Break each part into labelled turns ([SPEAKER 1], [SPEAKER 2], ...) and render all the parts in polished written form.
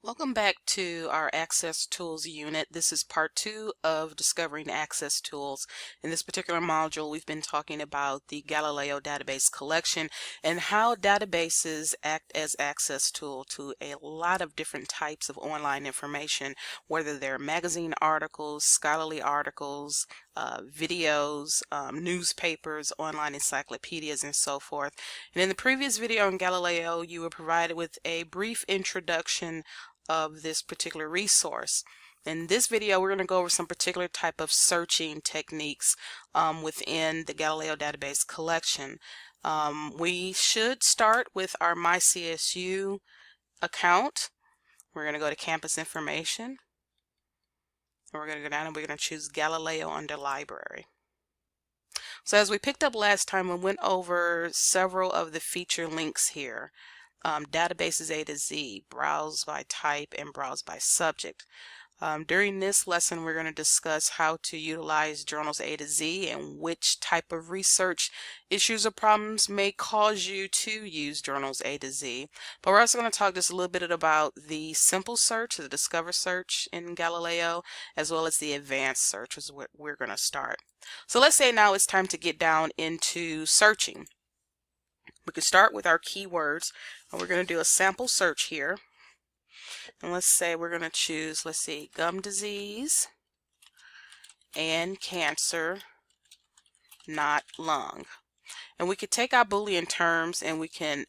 [SPEAKER 1] Welcome back to our Access Tools unit. This is part 2 of Discovering Access Tools. In this particular module, we've been talking about the Galileo database collection and how databases act as access tool to a lot of different types of online information, whether they're magazine articles, scholarly articles, videos, newspapers, online encyclopedias, and so forth. And in the previous video on Galileo, you were provided with a brief introduction of this particular resource. In this video, we're going to go over some particular type of searching techniques within the Galileo database collection. We should start with our MyCSU account. We're going to go to campus information. And we're going to go down and we're going to choose Galileo under library. So as we picked up last time, we went over several of the feature links here. Databases A to Z, browse by type, and browse by subject. During this lesson, we're going to discuss how to utilize journals A to Z and which type of research issues or problems may cause you to use journals A to Z. But we're also going to talk just a little bit about the simple search, the discover search in Galileo, as well as the advanced search, is what we're going to start. So let's say now it's time to get down into searching. We can start with our keywords, and we're going to do a sample search here. And let's say we're going to choose, let's see, gum disease and cancer, not lung. And we could take our Boolean terms and we can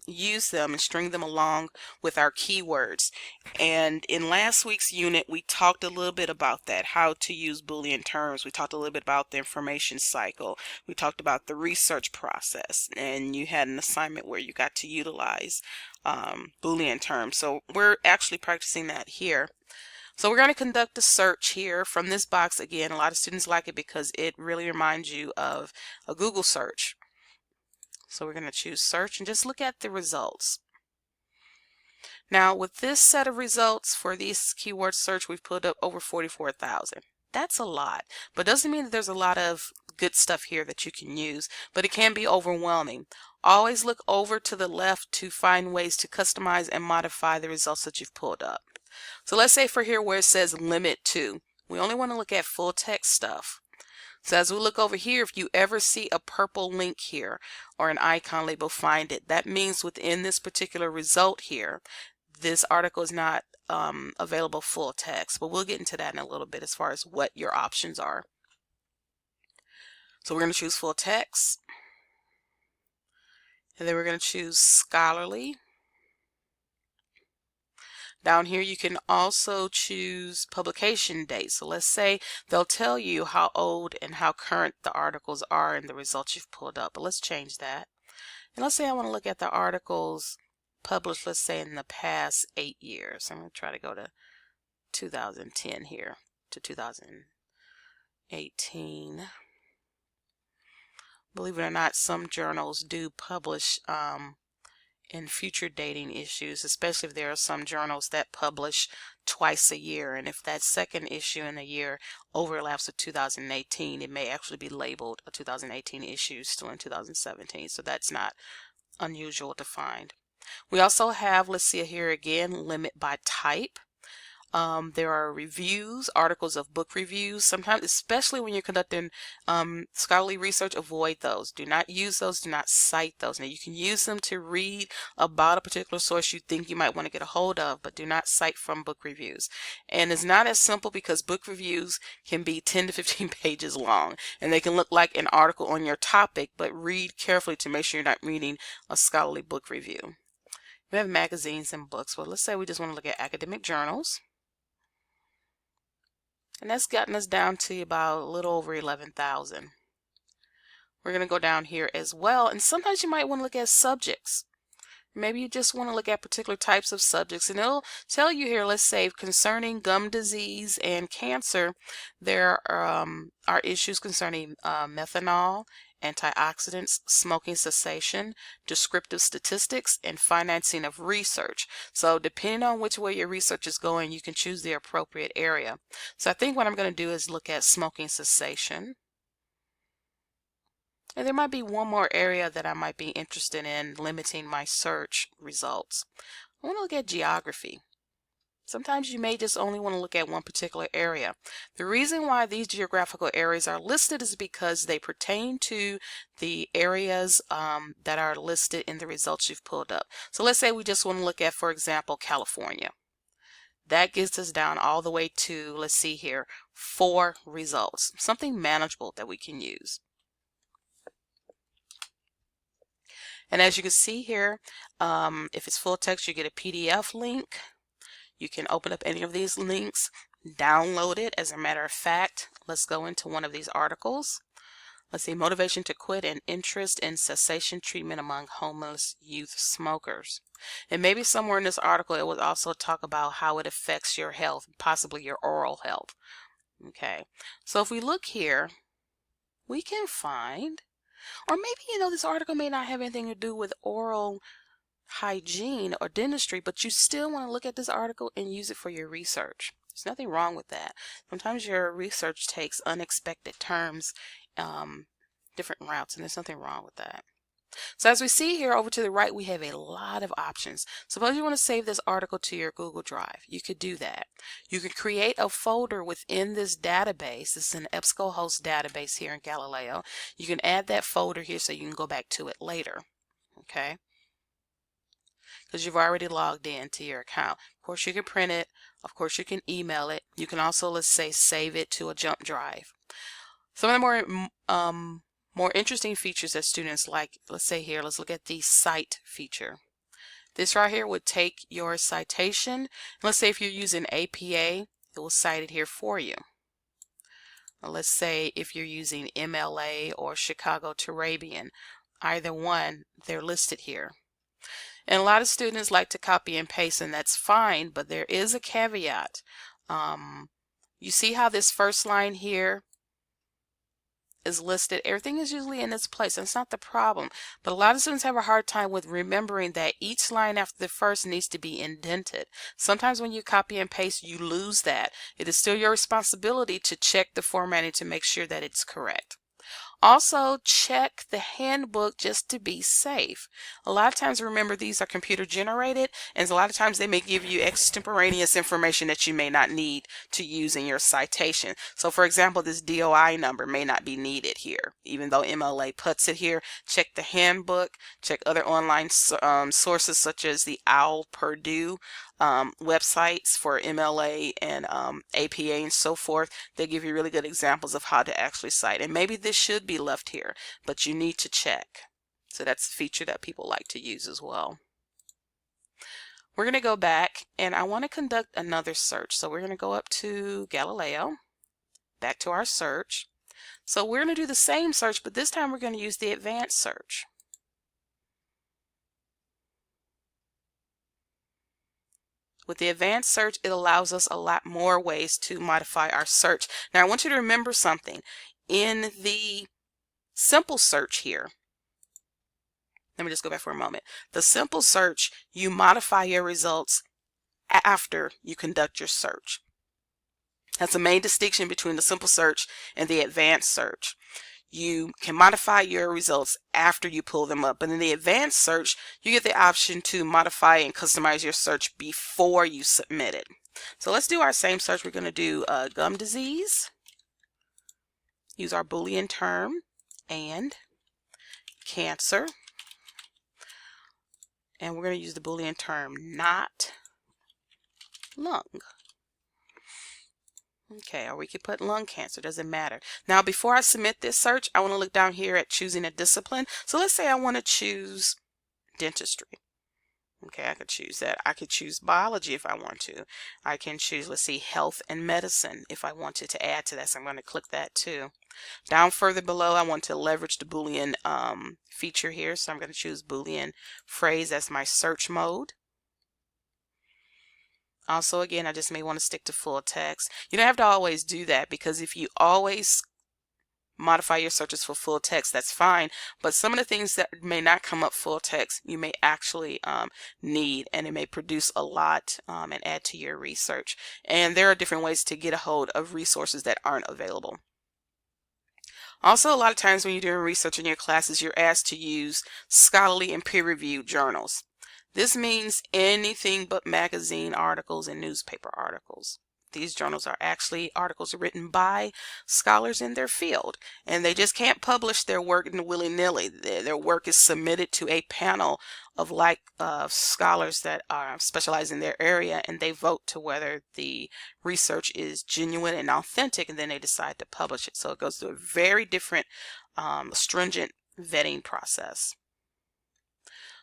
[SPEAKER 1] use them and string them along with our keywords. And in last week's unit, we talked a little bit about that, how to use Boolean terms. We talked a little bit about the information cycle. We talked about the research process. And you had an assignment where you got to utilize Boolean terms. So we're actually practicing that here. So we're going to conduct a search here from this box. Again, a lot of students like it because it really reminds you of a Google search. So we're going to choose search and just look at the results. Now with this set of results for these keyword search, we've put up over 44,000. That's a lot, but doesn't mean that there's a lot of good stuff here that you can use, but it can be overwhelming. Always look over to the left to find ways to customize and modify the results that you've pulled up. So let's say for here where it says limit to, we only want to look at full text stuff. So as we look over here, if you ever see a purple link here or an icon label, find it. That means within this particular result here, this article is not available full text, but we'll get into that in a little bit as far as what your options are. So we're going to choose full text, and then we're going to choose scholarly. Down here you can also choose publication date. So let's say they'll tell you how old and how current the articles are in the results you've pulled up. But let's change that. And let's say I want to look at the articles published, let's say in the past 8 years. I'm going to try to go to 2010 here to 2018. Believe it or not, some journals do publish in future dating issues, especially if there are some journals that publish twice a year, and if that second issue in the year overlaps with 2018, it may actually be labeled a 2018 issue still in 2017, so that's not unusual to find. We also have, let's see here again, limit by type. There are reviews, articles of book reviews. Sometimes, especially when you're conducting scholarly research, avoid those. Do not use those. Do not cite those. Now, you can use them to read about a particular source you think you might want to get a hold of, but do not cite from book reviews. And it's not as simple because book reviews can be 10 to 15 pages long, and they can look like an article on your topic, but read carefully to make sure you're not reading a scholarly book review. We have magazines and books. Well, let's say we just want to look at academic journals. And that's gotten us down to about a little over 11,000. We're going to go down here as well. And sometimes you might want to look at subjects. Maybe you just want to look at particular types of subjects. And it'll tell you here, let's say, concerning gum disease and cancer, there are issues concerning methanol, antioxidants, smoking cessation, descriptive statistics, and financing of research. So depending on which way your research is going, you can choose the appropriate area. So I think what I'm going to do is look at smoking cessation. And there might be one more area that I might be interested in limiting my search results. I want to look at geography. Sometimes you may just only want to look at one particular area. The reason why these geographical areas are listed is because they pertain to the areas that are listed in the results you've pulled up. So let's say we just want to look at, for example, California. That gets us down all the way to, let's see here, 4 results, something manageable that we can use. And as you can see here, if it's full text, you get a PDF link. You can open up any of these links, download it. As a matter of fact, let's go into one of these articles. Let's see, motivation to quit and interest in cessation treatment among homeless youth smokers. And maybe somewhere in this article, it would also talk about how it affects your health, possibly your oral health. Okay, so if we look here, we can find, or maybe, this article may not have anything to do with oral hygiene or dentistry, but you still want to look at this article and use it for your research. There's nothing wrong with that. Sometimes your research takes unexpected turns, different routes, and there's nothing wrong with that. So as we see here over to the right, we have a lot of options. Suppose you want to save this article to your Google Drive. You could do that. You could create a folder within this database. This is an EBSCOhost database here in Galileo. You can add that folder here so you can go back to it later. Okay? Because you've already logged in to your account. Of course, you can print it. Of course, you can email it. You can also, let's say, save it to a jump drive. Some of the more interesting features that students like, let's say here, let's look at the cite feature. This right here would take your citation. Let's say if you're using APA, it will cite it here for you. Let's say if you're using MLA or Chicago Turabian, either one, they're listed here. And a lot of students like to copy and paste, and that's fine, but there is a caveat. You see how this first line here is listed? Everything is usually in its place. That's not the problem. But a lot of students have a hard time with remembering that each line after the first needs to be indented. Sometimes when you copy and paste, you lose that. It is still your responsibility to check the formatting to make sure that it's correct. Also, check the handbook just to be safe. A lot of times, remember, these are computer generated, and a lot of times they may give you extemporaneous information that you may not need to use in your citation. So, for example, this DOI number may not be needed here. Even though MLA puts it here, check the handbook, check other online sources such as the OWL Purdue websites for MLA and APA and so forth. They give you really good examples of how to actually cite. And maybe this should be left here, but you need to check. So that's a feature that people like to use as well. We're going to go back, and I want to conduct another search. So we're going to go up to Galileo, back to our search. So we're going to do the same search, but this time we're going to use the advanced search. With the advanced search, it allows us a lot more ways to modify our search. Now, I want you to remember something. In the simple search here, let me just go back for a moment. The simple search, you modify your results after you conduct your search. That's the main distinction between the simple search and the advanced search. You can modify your results after you pull them up. But in the advanced search, you get the option to modify and customize your search before you submit it. So let's do our same search. We're going to do gum disease. Use our Boolean term and cancer. And we're going to use the Boolean term not lung. Okay, or we could put lung cancer, doesn't matter. Now, before I submit this search, I want to look down here at choosing a discipline. So let's say I want to choose dentistry. Okay, I could choose that. I could choose biology if I want to. I can choose, let's see, health and medicine if I wanted to add to that. So I'm going to click that too. Down further below, I want to leverage the Boolean feature here. So I'm going to choose Boolean phrase as my search mode. Also, again, I just may want to stick to full text. You don't have to always do that, because if you always modify your searches for full text, that's fine. But some of the things that may not come up full text, you may actually need, and it may produce a lot and add to your research. And there are different ways to get a hold of resources that aren't available. Also, a lot of times when you're doing research in your classes, you're asked to use scholarly and peer-reviewed journals. This means anything but magazine articles and newspaper articles. These journals are actually articles written by scholars in their field, and they just can't publish their work willy-nilly. Their work is submitted to a panel of scholars that are specialized in their area, and they vote to whether the research is genuine and authentic, and then they decide to publish it. So it goes through a very different stringent vetting process.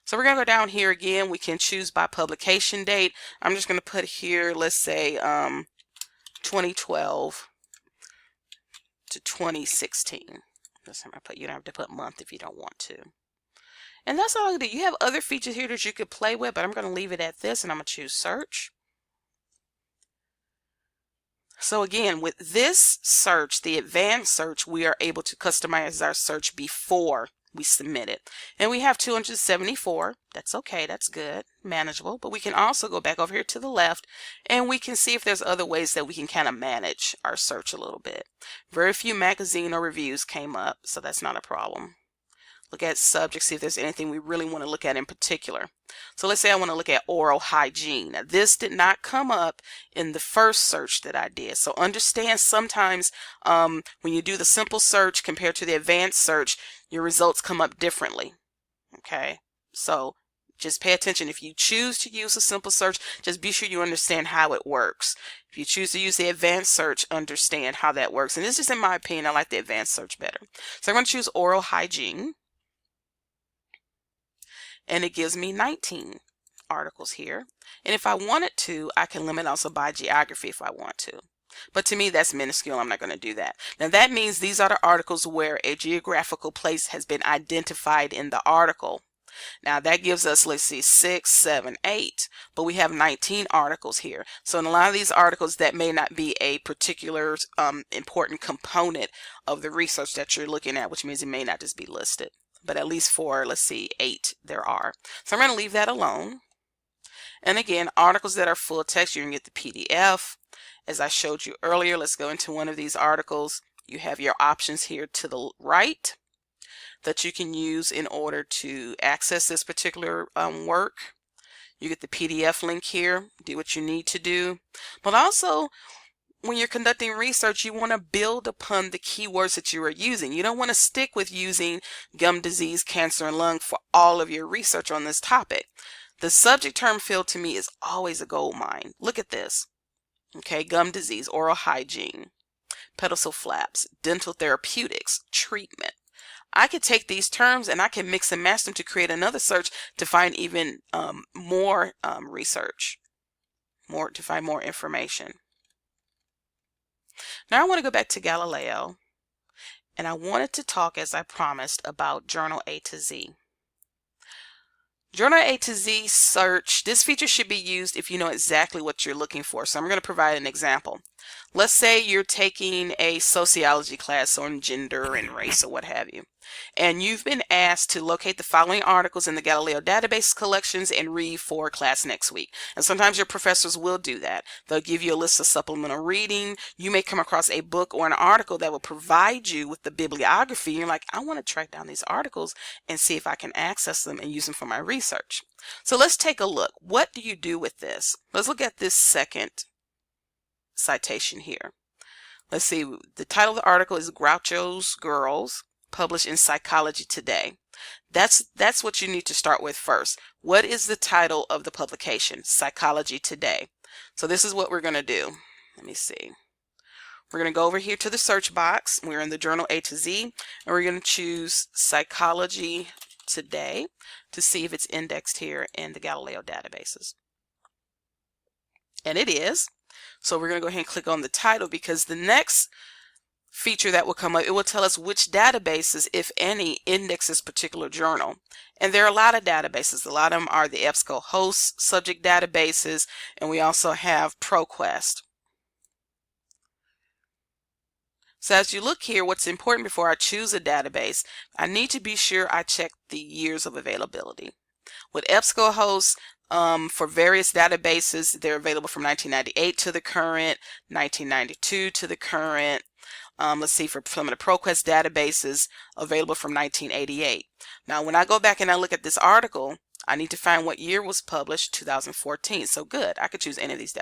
[SPEAKER 1] So we're going to go down here again. We can choose by publication date. I'm just going to put here, let's say 2012 to 2016. That's how I put. You don't have to put month if you don't want to. And that's all I'm going to do. You have other features here that you could play with, but I'm going to leave it at this, and I'm going to choose search. So again, with this search, the advanced search, we are able to customize our search before we submit it. And we have 274. That's okay. That's good. Manageable. But we can also go back over here to the left, and we can see if there's other ways that we can kind of manage our search a little bit. Very few magazine or reviews came up, so that's not a problem. Look at subjects, see if there's anything we really want to look at in particular. So let's say I want to look at oral hygiene. Now, this did not come up in the first search that I did. So understand sometimes when you do the simple search compared to the advanced search, your results come up differently. Okay, so just pay attention. If you choose to use a simple search, just be sure you understand how it works. If you choose to use the advanced search, understand how that works. And this is, in my opinion, I like the advanced search better. So I'm going to choose oral hygiene. And it gives me 19 articles here. And if I wanted to, I can limit also by geography if I want to. But to me, that's minuscule. I'm not going to do that. Now, that means these are the articles where a geographical place has been identified in the article. Now, that gives us, let's see, 6, 7, 8. But we have 19 articles here. So in a lot of these articles, that may not be a particular important component of the research that you're looking at, which means it may not just be listed. But at least for, let's see, 8 there are. So I'm going to leave that alone. And again, articles that are full text, you can get the PDF. As I showed you earlier, let's go into one of these articles. You have your options here to the right that you can use in order to access this particular work. You get the PDF link here, do what you need to do. But also, when you're conducting research, you want to build upon the keywords that you are using. You don't want to stick with using gum disease, cancer, and lung for all of your research on this topic. The subject term field to me is always a gold mine. Look at this. Okay, gum disease, oral hygiene, pedicel flaps, dental therapeutics, treatment. I could take these terms and I can mix and match them to create another search to find even more research, to find more information. Now I want to go back to Galileo, and I wanted to talk, as I promised, about Journal A to Z. Journal A to Z search, this feature should be used if you know exactly what you're looking for. So I'm going to provide an example. Let's say you're taking a sociology class on gender and race or what have you, and you've been asked to locate the following articles in the Galileo database collections and read for class next week. And sometimes your professors will do that. They'll give you a list of supplemental reading. You may come across a book or an article that will provide you with the bibliography. You're like, I want to track down these articles and see if I can access them and use them for my research. So let's take a look. What do you do with this? Let's look at this second citation here. Let's see, the title of the article is Groucho's Girls, published in Psychology Today. That's what you need to start with first. What is the title of the publication? Psychology Today. So this is what we're going to do. Let me see. We're going to go over here to the search box. We're in the Journal A to Z, and we're going to choose Psychology Today to see if it's indexed here in the Galileo databases. And it is. So we're going to go ahead and click on the title, because the next feature that will come up, it will tell us which databases, if any, index this particular journal. And there are a lot of databases. A lot of them are the EBSCO-host subject databases, and we also have ProQuest. So as you look here, what's important before I choose a database, I need to be sure I check the years of availability. With EBSCO-host, for various databases, they're available from 1998 to the current, 1992 to the current. Let's see, for some of the ProQuest databases, available from 1988. Now, when I go back and I look at this article, I need to find what year was published, 2014. So good, I could choose any of these